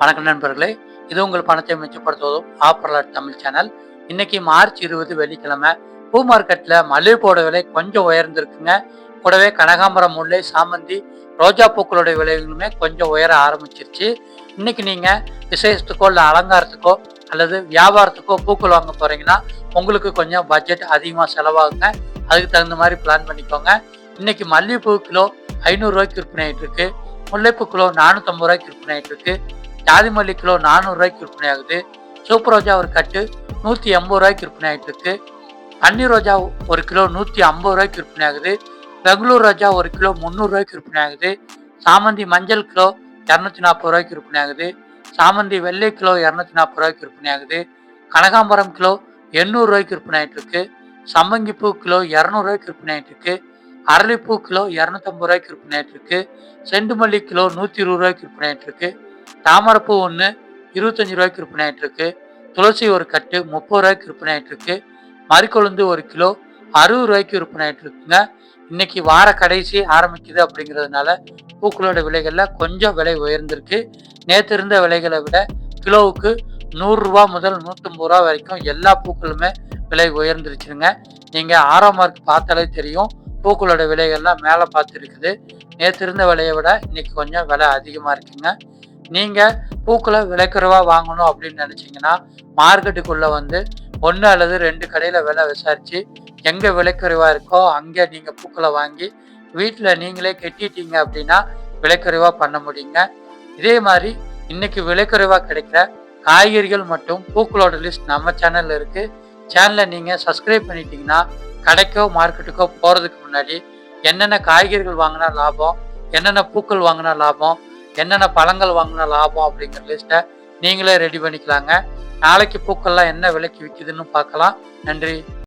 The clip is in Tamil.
வணக்கம் நண்பர்களே, இது உங்கள் பணத்தை மிச்சப்படுத்துவதும் ஆப்பரலர் தமிழ் சேனல். இன்னைக்கு மார்ச் 20 வெள்ளிக்கிழமை. பூ மார்க்கெட்ல மல்லிகைப்பூவோட விலை கொஞ்சம் உயர்ந்திருக்குங்க. கூடவே கனகாம்பரம், முல்லை, சாமந்தி, ரோஜா பூக்களுடைய விலைகளுமே கொஞ்சம் உயர ஆரம்பிச்சிருச்சு. இன்னைக்கு நீங்க விசேஷத்துக்கோ இல்லை அலங்காரத்துக்கோ அல்லது வியாபாரத்துக்கோ பூக்கள் வாங்க போறீங்கன்னா உங்களுக்கு கொஞ்சம் பட்ஜெட் அதிகமாக செலவாகுங்க. அதுக்கு தகுந்த மாதிரி பிளான் பண்ணிக்கோங்க. இன்னைக்கு மல்லிகைப்பூ கிலோ 500 ரூபாய்க்கு விற்பனை ஆகிட்டு இருக்கு. முல்லைப்பூ கிலோ 450 ரூபாய்க்கு விற்பனை ஆகிட்டு இருக்கு. ஜாதி மல்லி கிலோ 400 ரூபாய்க்கு விற்பனை ஆகுது. சூப்பர் ரோஜா ஒரு கட்டு 180 ரூபாய்க்கு விற்பனை ஆகிட்டு இருக்கு. பன்னீர் ரோஜா ஒரு கிலோ 150 ரூபாய்க்கு விற்பனை ஆகுது. பெங்களூர் ரோஜா ஒரு கிலோ 300 ரூபாய்க்கு விற்பனை ஆகுது. சாமந்தி மஞ்சள் கிலோ 240 ரூபாய்க்கு விற்பனை ஆகுது. சாமந்தி வெள்ளை கிலோ 240 ரூபாய்க்கு விற்பனை ஆகுது. கனகாம்பரம் கிலோ 800 ரூபாய்க்கு விற்பனை ஆகிட்டு இருக்கு. சம்மங்கிப்பூ கிலோ 200 ரூபாய்க்கு விற்பனை ஆகிட்டு இருக்கு. அரளிப்பூ கிலோ 250 ரூபாய்க்கு விற்பனை ஆகிட்டு இருக்கு. செண்டுமல்லி கிலோ 120 ரூபாய்க்கு விற்பனை ஆகிட்டு இருக்கு. தாமரைப்பூ ஒன்று 25 ரூபாய்க்கு விற்பனை ஆகிட்டு இருக்கு. துளசி ஒரு கட்டு 30 ரூபாய்க்கு விற்பனை ஆகிட்டு இருக்கு. மறிக்கொழுந்து ஒரு கிலோ 60 ரூபாய்க்கு விற்பனை ஆகிட்டு இருக்குங்க. இன்னைக்கு வார கடைசி ஆரம்பிக்குது அப்படிங்கிறதுனால பூக்களோட விலைகள்ல கொஞ்சம் விலை உயர்ந்திருக்கு. நேற்று இருந்த விலைகளை விட கிலோவுக்கு 100 ரூபா முதல் 150 ரூபா வரைக்கும் எல்லா பூக்களுமே விலை உயர்ந்துருச்சுங்க. நீங்க 6ஆம் மார்க் பார்த்தாலே தெரியும், பூக்களோட விலைகள்லாம் மேலே பார்த்து இருக்குது. நேற்று இருந்த விலையை விட இன்னைக்கு கொஞ்சம் விலை அதிகமாக இருக்குங்க. நீங்கள் பூக்களை விலைக்குறைவாக வாங்கணும் அப்படின்னு நினச்சிங்கன்னா மார்க்கெட்டுக்குள்ளே வந்து 1 அல்லது 2 கடையில் விலை விசாரித்து எங்கே விலைக்குறைவாக இருக்கோ அங்கே நீங்கள் பூக்களை வாங்கி வீட்டில் நீங்களே கட்டிட்டீங்க அப்படின்னா விலைக்குறைவாக பண்ண முடியுங்க. இதே மாதிரி இன்னைக்கு விலைக்குறைவாக கிடைக்கிற காய்கறிகள் மற்றும் பூக்களோட லிஸ்ட் நம்ம சேனலில் இருக்குது. சேனலை நீங்கள் சப்ஸ்கிரைப் பண்ணிட்டீங்கன்னா கடைக்கோ மார்க்கெட்டுக்கோ போகிறதுக்கு முன்னாடி என்னென்ன காய்கறிகள் வாங்கினா லாபம், என்னென்ன பூக்கள் வாங்கினா லாபம், என்னென்ன பழங்கள் வாங்கினா லாபம் அப்படிங்கிற லிஸ்ட்டை நீங்களே ரெடி பண்ணிக்கலாங்க. நாளைக்கு பூக்கள்லாம் என்ன விலைக்கு விற்கிதுன்னு பார்க்கலாம். நன்றி.